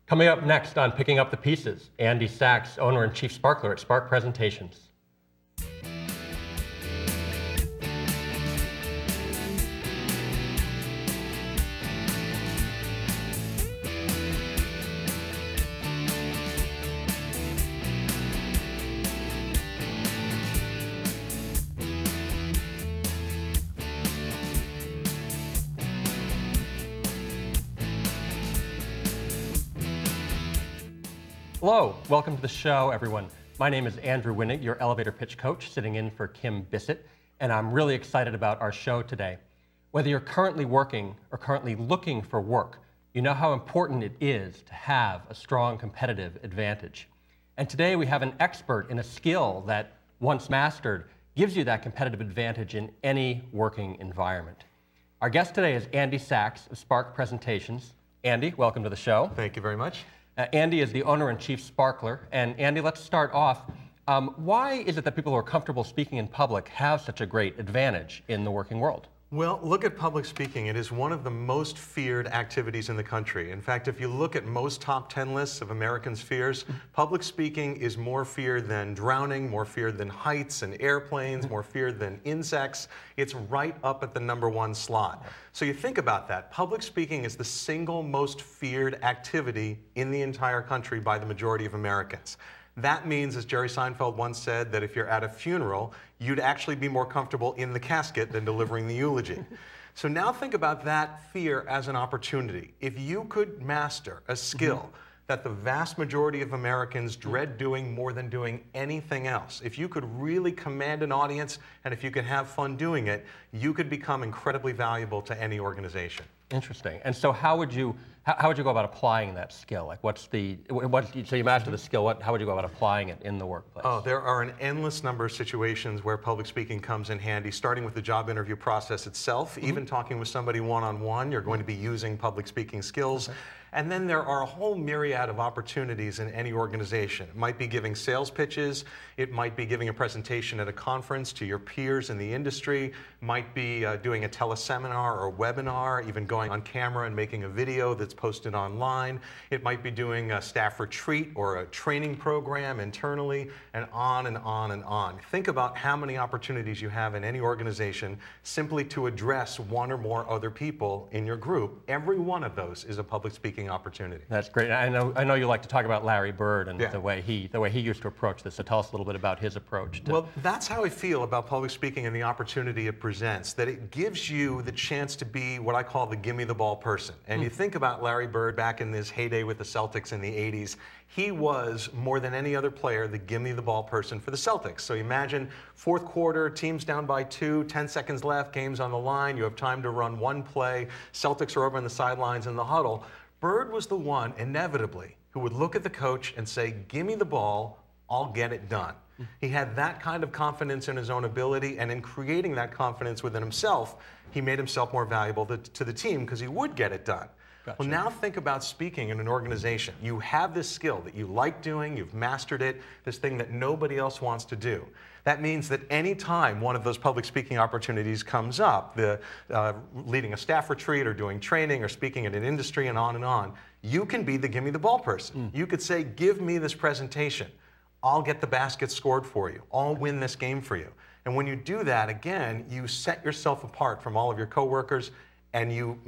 Coming up next on Picking Up the Pieces, Andy Sachs, owner and chief sparkler at Spark Presentations. Hello, welcome to the show, everyone. My name is Andrew Winnig, your elevator pitch coach, sitting in for Kim Bissett, and I'm really excited about our show today. Whether you're currently working or currently looking for work, you know how important it is to have a strong competitive advantage. And today we have an expert in a skill that, once mastered, gives you that competitive advantage in any working environment. Our guest today is Andy Sachs of Spark Presentations. Andy, welcome to the show. Thank you very much. Andy is the owner and chief sparkler. And Andy, let's start off. Why is it that people who are comfortable speaking in public have such a great advantage in the working world? Well, look at public speaking. It is one of the most feared activities in the country. In fact, if you look at most top 10 lists of Americans' fears, public speaking is more feared than drowning, more feared than heights and airplanes, more feared than insects. It's right up at the #1 slot. So you think about that. Public speaking is the single most feared activity in the entire country by the majority of Americans. That means, as Jerry Seinfeld once said, that if you're at a funeral, you'd actually be more comfortable in the casket than delivering the eulogy. So now think about that fear as an opportunity. If you could master a skill that the vast majority of Americans dread doing more than doing anything else, if you could really command an audience and if you could have fun doing it, you could become incredibly valuable to any organization. Interesting. And so how would you go about applying that skill? Like so you master the skill, how would you go about applying it in the workplace? Oh, there are an endless number of situations where public speaking comes in handy, starting with the job interview process itself. Even talking with somebody one-on-one, you're going to be using public speaking skills. And then there are a whole myriad of opportunities in any organization. It might be giving sales pitches, it might be giving a presentation at a conference to your peers in the industry, might be doing a teleseminar or webinar, even going on camera and making a video that's posted online. It might be doing a staff retreat or a training program internally, and on and on and on. Think about how many opportunities you have in any organization simply to address one or more other people in your group. Every one of those is a public speaking opportunity. That's great. I know you like to talk about Larry Bird and the way he used to approach this. So tell us a little bit about his approach. Well, that's how I feel about public speaking and the opportunity it presents, that it gives you the chance to be what I call the gimme the ball person. And you think about Larry Bird back in his heyday with the Celtics in the 80s, he was, more than any other player, the gimme the ball person for the Celtics. So imagine fourth quarter, team's down by 2, 10 seconds left, game's on the line, you have time to run one play, Celtics are over on the sidelines in the huddle. Bird was the one, inevitably, who would look at the coach and say, give me the ball, I'll get it done. He had that kind of confidence in his own ability, and in creating that confidence within himself, he made himself more valuable to the team because he would get it done. Gotcha. Well, now think about speaking in an organization. You have this skill that you like doing, you've mastered it, this thing that nobody else wants to do. That means that any time one of those public speaking opportunities comes up, leading a staff retreat or doing training or speaking in an industry and on, you can be the gimme the ball person. You could say, give me this presentation. I'll get the basket scored for you. I'll win this game for you. And when you do that, again, you set yourself apart from all of your coworkers, and you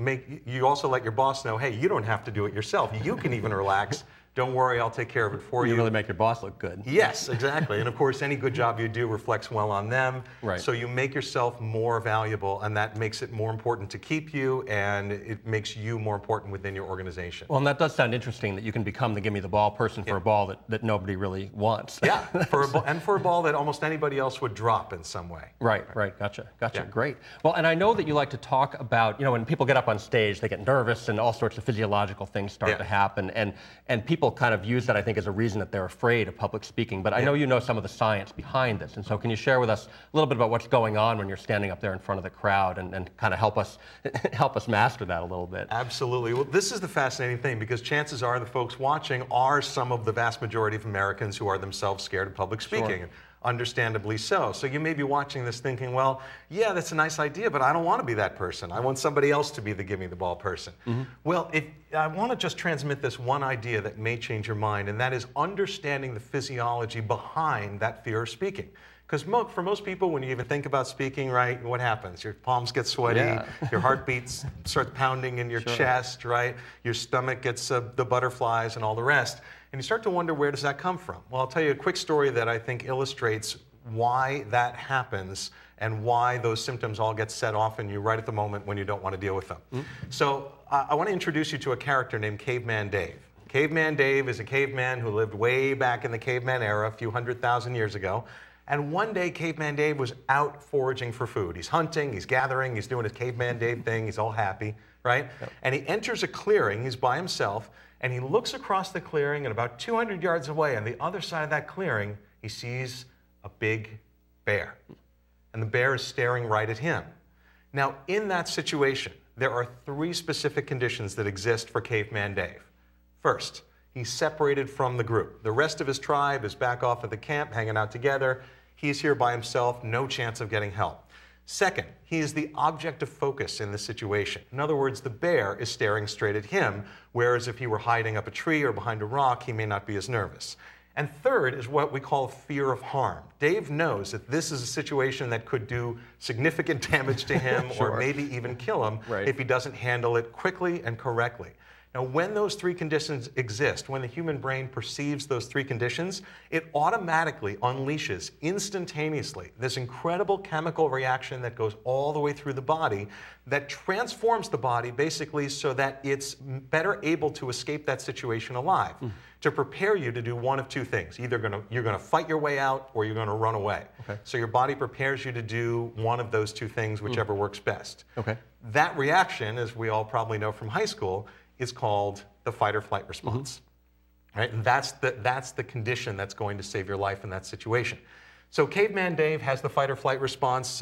also let your boss know, hey, you don't have to do it yourself. You can even relax. Don't worry, I'll take care of it for you. You really make your boss look good. Yes, exactly. And of course, any good job you do reflects well on them. Right. So you make yourself more valuable, and that makes it more important to keep you, and it makes you more important within your organization. Well, and that does sound interesting, that you can become the gimme the ball person for a ball that nobody really wants. Yeah, for a ball that almost anybody else would drop in some way. Right. Gotcha. Yeah. Great. Well, and I know that you like to talk about, when people get up on stage, they get nervous and all sorts of physiological things start to happen, and people kind of use that, I think, as a reason that they're afraid of public speaking. But I know you know some of the science behind this, and so can you share with us a little bit about what's going on when you're standing up there in front of the crowd and kind of help us master that a little bit? Absolutely. Well, this is the fascinating thing, because chances are the folks watching are some of the vast majority of Americans who are themselves scared of public speaking. Sure. understandably so. So you may be watching this thinking, well, yeah, that's a nice idea, but I don't want to be that person. I want somebody else to be the give me the ball person. Well, I want to just transmit this one idea that may change your mind, and that is understanding the physiology behind that fear of speaking. Because for most people, when you even think about speaking, right, what happens? Your palms get sweaty, your heartbeat starts pounding in your chest, right? Your stomach gets the butterflies and all the rest. And you start to wonder, where does that come from? Well, I'll tell you a quick story that I think illustrates why that happens and why those symptoms all get set off in you right at the moment when you don't want to deal with them. So I want to introduce you to a character named Caveman Dave. Caveman Dave is a caveman who lived way back in the caveman era, a few 100,000 years ago. And one day, Caveman Dave was out foraging for food. He's hunting, he's gathering, he's doing his Caveman Dave thing, he's all happy, right? And he enters a clearing, he's by himself, and he looks across the clearing, and about 200 yards away, on the other side of that clearing, he sees a big bear. And the bear is staring right at him. Now, in that situation, there are 3 specific conditions that exist for Caveman Dave. First, he's separated from the group. The rest of his tribe is back off at the camp, hanging out together. He's here by himself, no chance of getting help. Second, he is the object of focus in the situation. In other words, the bear is staring straight at him, whereas if he were hiding up a tree or behind a rock, he may not be as nervous. And third is what we call fear of harm. Dave knows that this is a situation that could do significant damage to him or maybe even kill him if he doesn't handle it quickly and correctly. Now, when those 3 conditions exist, when the human brain perceives those 3 conditions, it automatically unleashes instantaneously this incredible chemical reaction that goes all the way through the body that transforms the body basically so that it's better able to escape that situation alive, to prepare you to do one of 2 things. Either you're going to fight your way out or you're going to run away. So your body prepares you to do one of those 2 things, whichever works best. That reaction, as we all probably know from high school, is called the fight or flight response. Right? And that's the condition that's going to save your life in that situation. So Caveman Dave has the fight or flight response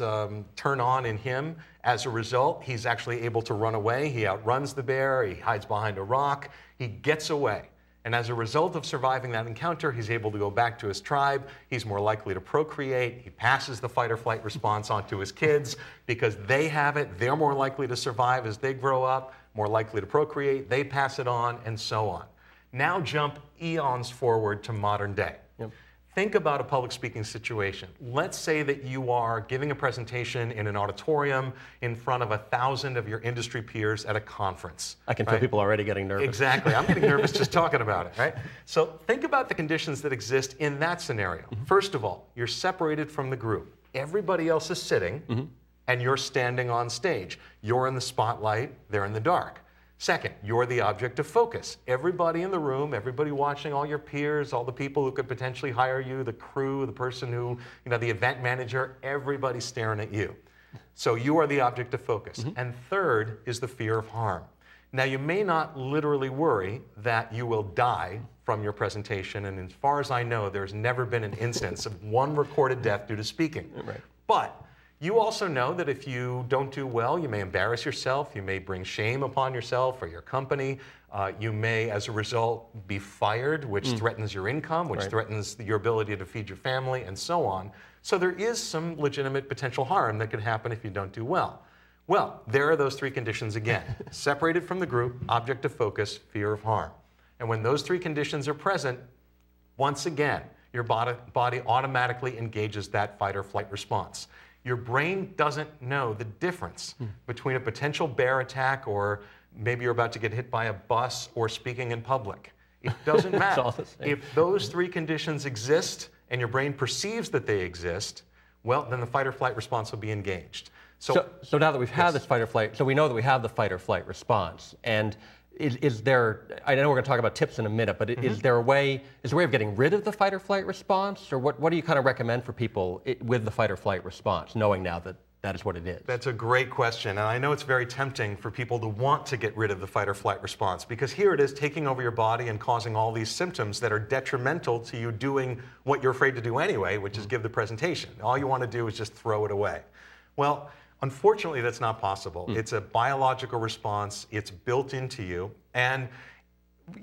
turn on in him. As a result, he's actually able to run away. He outruns the bear. He hides behind a rock. He gets away. And as a result of surviving that encounter, he's able to go back to his tribe. He's more likely to procreate. He passes the fight or flight response on to his kids because they have it. They're more likely to survive as they grow up, more likely to procreate. They pass it on, and so on. Now jump eons forward to modern day. Think about a public speaking situation. Let's say that you are giving a presentation in an auditorium in front of 1,000 of your industry peers at a conference. I can feel people already getting nervous. Exactly. I'm getting nervous just talking about it, right? So think about the conditions that exist in that scenario. First of all, you're separated from the group. Everybody else is sitting, and you're standing on stage. You're in the spotlight, they're in the dark. Second, you're the object of focus. Everybody in the room, everybody watching, all your peers, all the people who could potentially hire you, the crew, the person who, the event manager, everybody's staring at you. So you are the object of focus. And third is the fear of harm. Now, you may not literally worry that you will die from your presentation, and as far as I know, there's never been an instance of one recorded death due to speaking. But you also know that if you don't do well, you may embarrass yourself, you may bring shame upon yourself or your company, you may, as a result, be fired, which threatens your income, which threatens your ability to feed your family, and so on. So there is some legitimate potential harm that could happen if you don't do well. Well, there are those 3 conditions again. Separated from the group, object of focus, fear of harm. And when those 3 conditions are present, once again, your body automatically engages that fight or flight response. Your brain doesn't know the difference between a potential bear attack or maybe you're about to get hit by a bus or speaking in public. It doesn't matter. If those 3 conditions exist and your brain perceives that they exist, well, then the fight or flight response will be engaged. So now that we've had this fight or flight, so we know that we have the fight or flight response. And is there, I know we're going to talk about tips in a minute, but is there a way of getting rid of the fight or flight response? Or what do you kind of recommend for people with the fight or flight response, knowing now that that is what it is? That's a great question, and I know it's very tempting for people to want to get rid of the fight or flight response because here it is taking over your body and causing all these symptoms that are detrimental to you doing what you're afraid to do anyway, which is give the presentation. All you want to do is just throw it away. Well, unfortunately, that's not possible. It's a biological response. It's built into you. And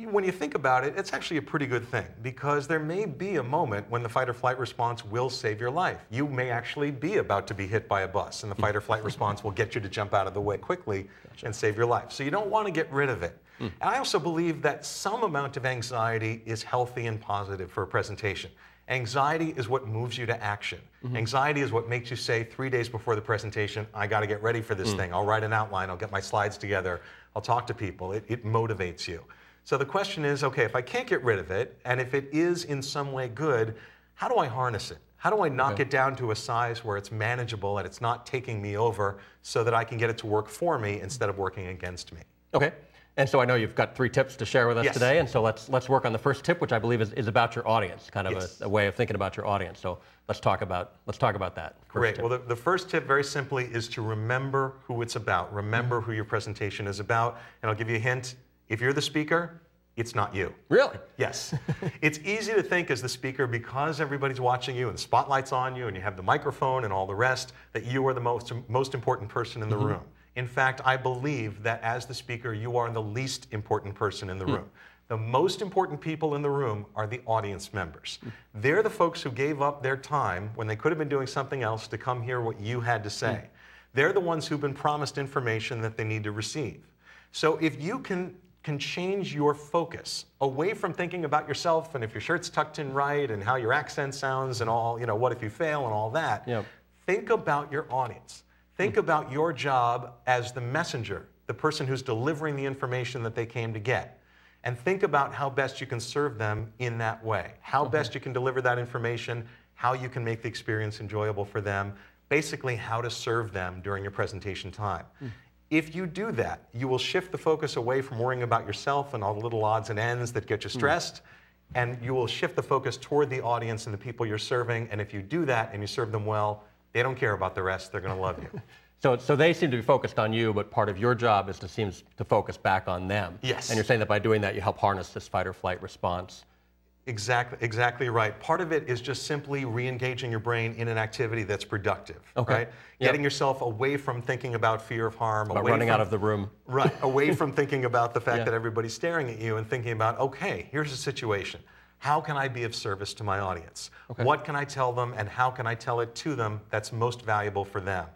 when you think about it, it's actually a pretty good thing, because there may be a moment when the fight or flight response will save your life. You may actually be about to be hit by a bus, and the fight or flight response will get you to jump out of the way quickly and save your life. So you don't want to get rid of it. And I also believe that some amount of anxiety is healthy and positive for a presentation. Anxiety is what moves you to action. Anxiety is what makes you say 3 days before the presentation, I got to get ready for this thing. I'll write an outline, I'll get my slides together, I'll talk to people. It motivates you. So the question is, okay, if I can't get rid of it, and if it is in some way good, how do I harness it? How do I knock it down to a size where it's manageable and it's not taking me over, so that I can get it to work for me instead of working against me? Okay. And so I know you've got 3 tips to share with us today, and so let's work on the first tip, which I believe is about your audience, kind of a way of thinking about your audience. So let's talk about that. Great. Well, the first tip, very simply, is to remember who it's about. Remember who your presentation is about. And I'll give you a hint. If you're the speaker, it's not you. Really? Yes. It's easy to think as the speaker, because everybody's watching you and the spotlight's on you and you have the microphone and all the rest, that you are the most important person in the room. In fact, I believe that as the speaker, you are the least important person in the room. The most important people in the room are the audience members. They're the folks who gave up their time when they could have been doing something else to come hear what you had to say. They're the ones who've been promised information that they need to receive. So if you can change your focus away from thinking about yourself and if your shirt's tucked in right and how your accent sounds and all, you know, what if you fail and all that, think about your audience. Think about your job as the messenger, the person who's delivering the information that they came to get. And think about how best you can serve them in that way. How best you can deliver that information, how you can make the experience enjoyable for them, basically how to serve them during your presentation time. If you do that, you will shift the focus away from worrying about yourself and all the little odds and ends that get you stressed, and you will shift the focus toward the audience and the people you're serving. And if you do that and you serve them well, they don't care about the rest. They're going to love you. So they seem to be focused on you, but part of your job is to focus back on them. Yes. And you're saying that by doing that, you help harness this fight or flight response. Exactly right. Part of it is just simply re-engaging your brain in an activity that's productive. Right? Getting yourself away from thinking about fear of harm, about running out of the room. Right. Away from thinking about the fact that everybody's staring at you and thinking about, okay, here's a situation. How can I be of service to my audience? What can I tell them, and how can I tell it to them that's most valuable for them?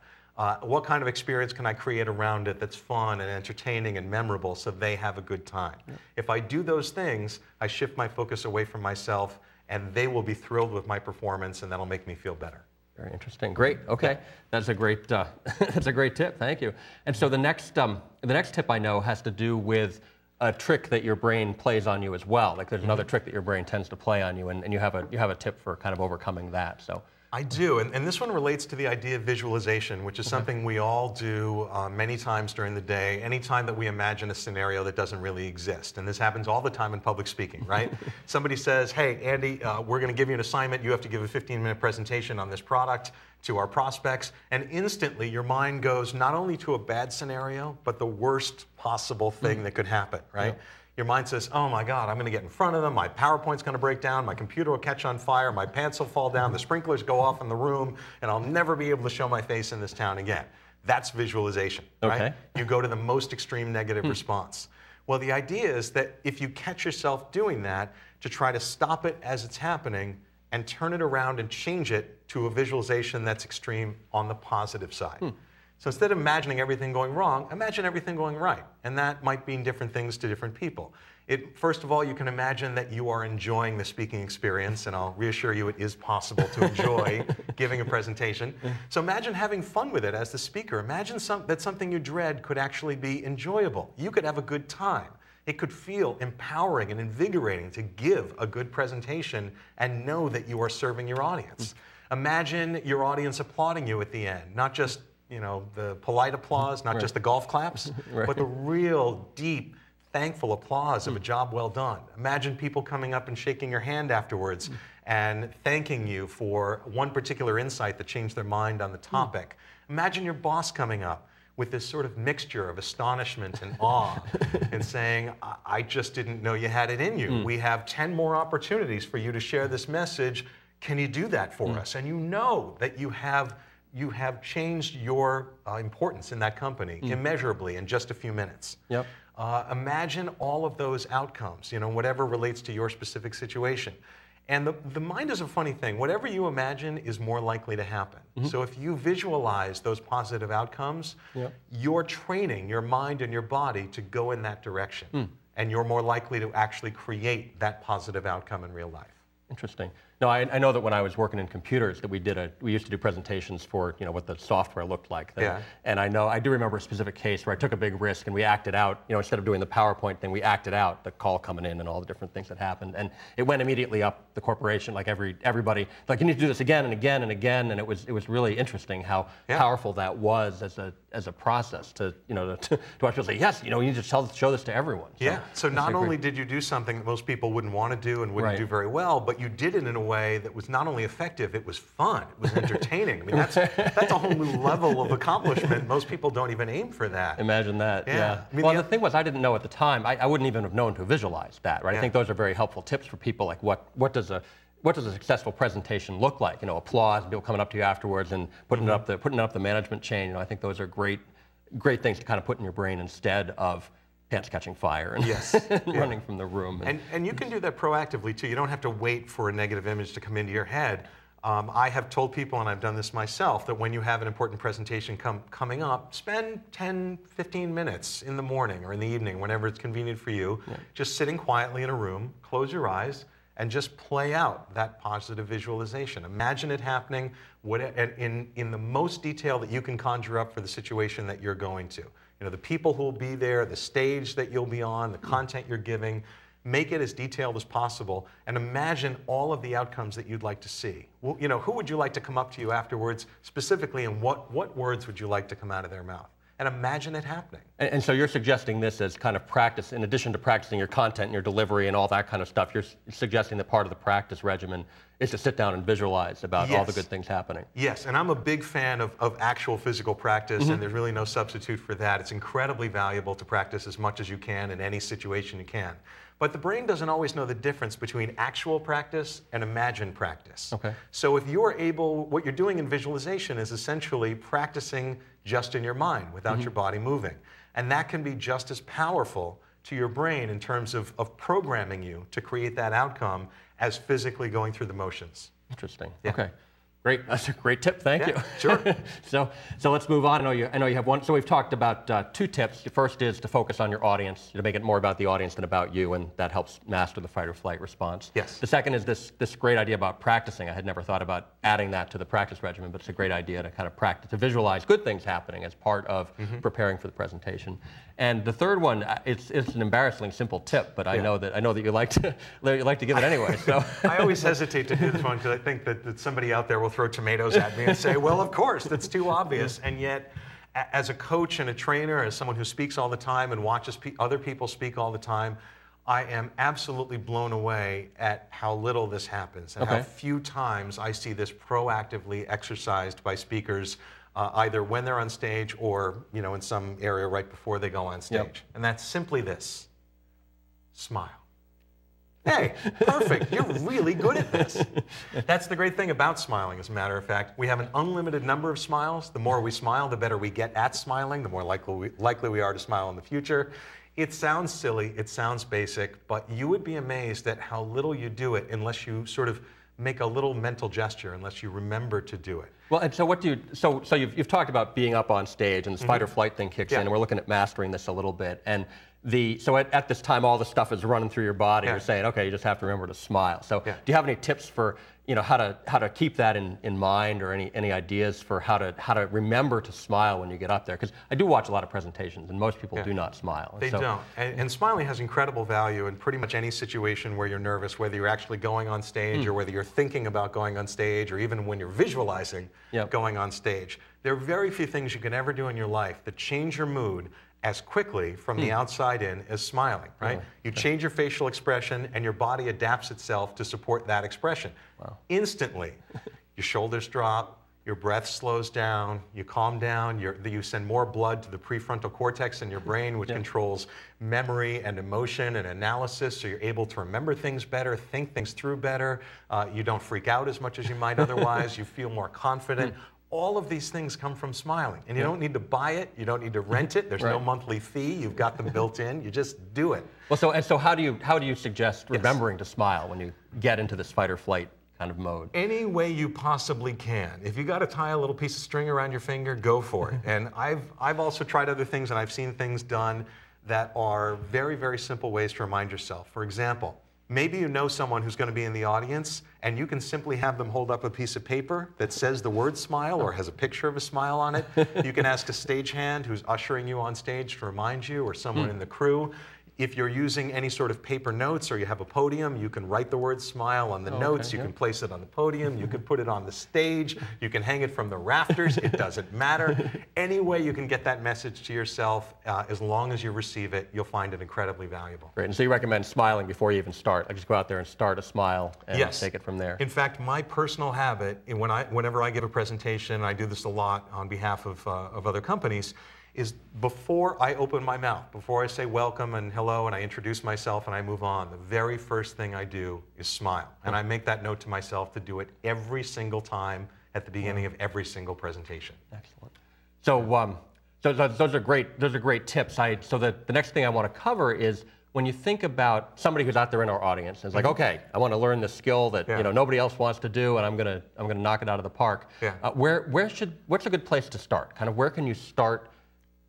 What kind of experience can I create around it that's fun and entertaining and memorable so they have a good time? If I do those things, I shift my focus away from myself, and they will be thrilled with my performance, and that'll make me feel better. Very interesting. Great. Okay, that's a great that's a great tip. Thank you. And so the next tip I know has to do with a trick that your brain plays on you as well. Like there's another trick that your brain tends to play on you, and you have a tip for kind of overcoming that. So. I do, and this one relates to the idea of visualization, which is something we all do many times during the day, anytime that we imagine a scenario that doesn't really exist. And this happens all the time in public speaking, right? Somebody says, hey, Andy, we're going to give you an assignment. You have to give a 15-minute presentation on this product to our prospects. And instantly, your mind goes not only to a bad scenario, but the worst possible thing that could happen, right? Your mind says, oh my God, I'm going to get in front of them, my PowerPoint's going to break down, my computer will catch on fire, my pants will fall down, the sprinklers go off in the room, and I'll never be able to show my face in this town again. That's visualization, right? You go to the most extreme negative response. Well, the idea is that if you catch yourself doing that, to try to stop it as it's happening and turn it around and change it to a visualization that's extreme on the positive side. So instead of imagining everything going wrong, imagine everything going right. And that might mean different things to different people. First of all, you can imagine that you are enjoying the speaking experience, and I'll reassure you it is possible to enjoy giving a presentation. So imagine having fun with it as the speaker. Imagine that something you dread could actually be enjoyable. You could have a good time. It could feel empowering and invigorating to give a good presentation and know that you are serving your audience. Imagine your audience applauding you at the end, not just the polite applause, not just the golf claps, but the real, deep, thankful applause of a job well done. Imagine people coming up and shaking your hand afterwards and thanking you for one particular insight that changed their mind on the topic. Imagine your boss coming up with this sort of mixture of astonishment and awe and saying, I just didn't know you had it in you. We have 10 more opportunities for you to share this message. Can you do that for us? And you know that you have changed your importance in that company immeasurably in just a few minutes. Imagine all of those outcomes, whatever relates to your specific situation. And the mind is a funny thing. Whatever you imagine is more likely to happen. So if you visualize those positive outcomes, you're training your mind and your body to go in that direction. And you're more likely to actually create that positive outcome in real life. Interesting. No, I know that when I was working in computers that we used to do presentations for, what the software looked like. And I do remember a specific case where I took a big risk and we acted out, instead of doing the PowerPoint thing, we acted out the call coming in and all the different things that happened. And it went immediately up the corporation, like everybody, like, you need to do this again and again and again. And it was really interesting how powerful that was as a process to watch people say, yes, you need to show this to everyone. So not only did you do something that most people wouldn't want to do and wouldn't do very well, but you did it in a way that was not only effective, it was fun, it was entertaining. I mean, that's a whole new level of accomplishment. Most people don't even aim for that. Imagine that, I mean, well, the thing was, I didn't know at the time, I wouldn't even have known to visualize that, right? I think those are very helpful tips for people, like what does a successful presentation look like? Applause, and people coming up to you afterwards and putting up the management chain. I think those are great things to kind of put in your brain instead of pants catching fire and running from the room. And you can do that proactively too. You don't have to wait for a negative image to come into your head. I have told people, and I've done this myself, that when you have an important presentation coming up, spend 10, 15 minutes in the morning or in the evening, whenever it's convenient for you, just sitting quietly in a room, close your eyes, and just play out that positive visualization. Imagine it happening in the most detail that you can conjure up for the situation that you're going to. The people who will be there, the stage that you'll be on, the content you're giving. Make it as detailed as possible, and imagine all of the outcomes that you'd like to see. Well, who would you like to come up to you afterwards, specifically, and what words would you like to come out of their mouth? And imagine it happening. And so you're suggesting this as kind of practice, in addition to practicing your content and your delivery and all that kind of stuff, you're suggesting that part of the practice regimen is to sit down and visualize about all the good things happening. Yes, and I'm a big fan of actual physical practice, and there's really no substitute for that. It's incredibly valuable to practice as much as you can in any situation you can. But the brain doesn't always know the difference between actual practice and imagined practice. So if you're able, what you're doing in visualization is essentially practicing just in your mind without your body moving. And that can be just as powerful to your brain in terms of programming you to create that outcome as physically going through the motions. Interesting. Okay. Great. That's a great tip. Thank you. Sure. So let's move on. I know you have one. So we've talked about 2 tips. The first is to focus on your audience, to make it more about the audience than about you, and that helps master the fight or flight response. Yes. The second is this great idea about practicing. I had never thought about adding that to the practice regimen, but it's a great idea to kind of practice, to visualize good things happening as part of preparing for the presentation. And the third one, it's an embarrassingly simple tip, but I know that you like to give it anyway. So I always hesitate to do this one because I think that somebody out there will throw tomatoes at me and say, well, of course, that's too obvious. And yet, as a coach and a trainer, as someone who speaks all the time and watches other people speak all the time, I am absolutely blown away at how little this happens and how few times I see this proactively exercised by speakers, either when they're on stage or in some area right before they go on stage. And that's simply this: smile. Hey, perfect. You're really good at this. That's the great thing about smiling, as a matter of fact. We have an unlimited number of smiles. The more we smile, the better we get at smiling, the more likely we are to smile in the future. It sounds silly, it sounds basic, but you would be amazed at how little you do it unless you sort of make a little mental gesture, unless you remember to do it. Well, and so what do you, so you've talked about being up on stage, and this fight or flight thing kicks in, and we're looking at mastering this a little bit. And so at this time, all the stuff is running through your body. You're saying, okay, you just have to remember to smile. So do you have any tips for how to keep that in mind, or any ideas for how to remember to smile when you get up there? Because I do watch a lot of presentations, and most people do not smile. They don't. And smiling has incredible value in pretty much any situation where you're nervous, whether you're actually going on stage or whether you're thinking about going on stage, or even when you're visualizing going on stage. There are very few things you can ever do in your life that change your mood as quickly from the outside in as smiling, right? You change your facial expression and your body adapts itself to support that expression. Instantly, your shoulders drop, your breath slows down, you calm down, you send more blood to the prefrontal cortex in your brain, which controls memory and emotion and analysis, so you're able to remember things better, think things through better. You don't freak out as much as you might otherwise. You feel more confident. All of these things come from smiling. And you don't need to buy it. You don't need to rent it. There's no monthly fee. You've got them built in. You just do it. Well, so how do you suggest remembering to smile when you get into this fight or flight kind of mode? Any way you possibly can. If you got to tie a little piece of string around your finger, go for it. And I've also tried other things, and I've seen things done that are very, very simple ways to remind yourself. For example, maybe you know someone who's going to be in the audience, and you can simply have them hold up a piece of paper that says the word smile or has a picture of a smile on it. You can ask a stagehand who's ushering you on stage to remind you, or someone in the crew. If you're using any sort of paper notes or you have a podium, you can write the word smile on the notes. You can place it on the podium. You can put it on the stage. You can hang it from the rafters. It doesn't matter. Any way you can get that message to yourself, as long as you receive it, you'll find it incredibly valuable. Great. And so you recommend smiling before you even start. Like just go out there and start a smile and take it from there. In fact, my personal habit, whenever I give a presentation, and I do this a lot on behalf of other companies, is before I open my mouth, before I say welcome and hello and I introduce myself and I move on, the very first thing I do is smile. And I make that note to myself to do it every single time at the beginning of every single presentation. Excellent. So, those are great tips. So the next thing I want to cover is when you think about somebody who's out there in our audience and is like, okay, I want to learn this skill that nobody else wants to do, and I'm gonna knock it out of the park. What's a good place to start? Kind of where can you start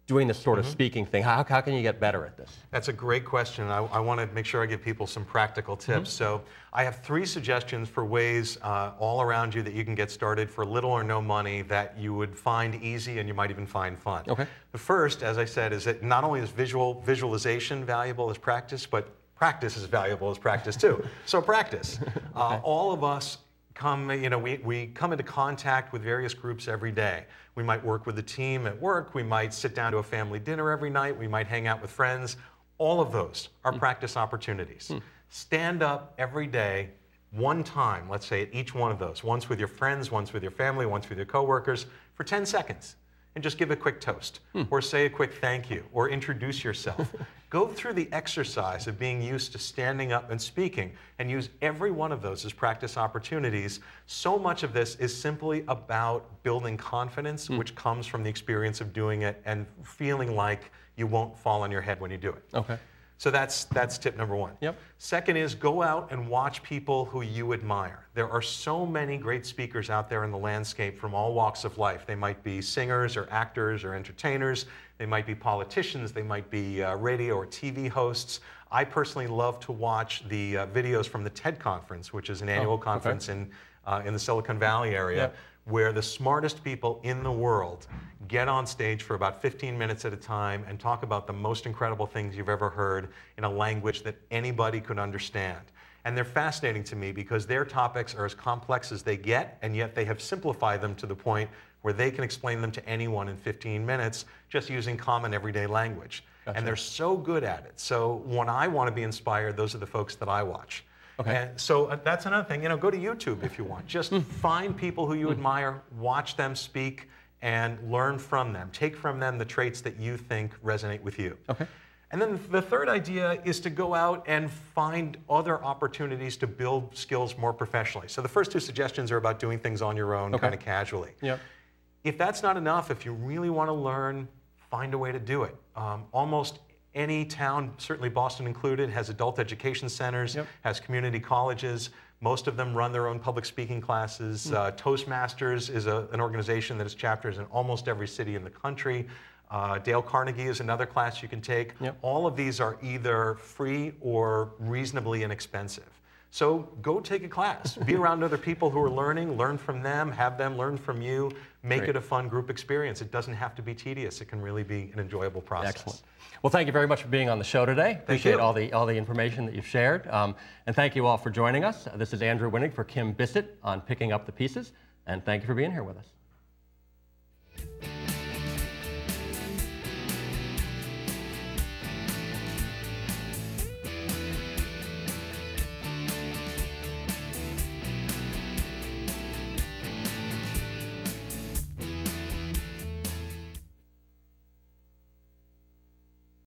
doing this sort of speaking thing? How can you get better at this? That's a great question. I want to make sure I give people some practical tips. So I have 3 suggestions for ways all around you that you can get started for little or no money that you would find easy and you might even find fun. Okay. The first, as I said, is that not only is visualization valuable as practice, but practice is valuable as practice too. So practice. All of us come, we come into contact with various groups every day. We might work with a team at work. We might sit down to a family dinner every night. We might hang out with friends. All of those are practice opportunities. Stand up every day, one time, let's say at each one of those, once with your friends, once with your family, once with your coworkers, for 10 seconds. And just give a quick toast, or say a quick thank you, or introduce yourself. Go through the exercise of being used to standing up and speaking, and use every one of those as practice opportunities. So much of this is simply about building confidence, which comes from the experience of doing it and feeling like you won't fall on your head when you do it. Okay. So that's tip number 1. Yep. Second is go out and watch people who you admire. There are so many great speakers out there in the landscape from all walks of life. They might be singers or actors or entertainers. They might be politicians. They might be radio or TV hosts. I personally love to watch the videos from the TED Conference, which is an annual conference in the Silicon Valley area, where the smartest people in the world get on stage for about 15 minutes at a time and talk about the most incredible things you've ever heard in a language that anybody could understand. And they're fascinating to me because their topics are as complex as they get, and yet they have simplified them to the point where they can explain them to anyone in 15 minutes just using common everyday language. Gotcha. And they're so good at it. So when I want to be inspired, those are the folks that I watch. Okay. And so that's another thing, go to YouTube if you want. Just find people who you admire, watch them speak, and learn from them. Take from them the traits that you think resonate with you. Okay. And then the third idea is to go out and find other opportunities to build skills more professionally. So the first 2 suggestions are about doing things on your own, kind of casually. Yep. If that's not enough, if you really want to learn, find a way to do it. Almost any town, certainly Boston included, has adult education centers, has community colleges. Most of them run their own public speaking classes. Toastmasters is an organization that has chapters in almost every city in the country. Dale Carnegie is another class you can take. All of these are either free or reasonably inexpensive. So go take a class. Be around other people who are learning, learn from them, have them learn from you. Make it a fun group experience. It doesn't have to be tedious. It can really be an enjoyable process. Excellent. Well, thank you very much for being on the show today. Appreciate all the information that you've shared. And thank you all for joining us. This is Andrew Winnig for Kim Bissett on Picking Up the Pieces. And thank you for being here with us.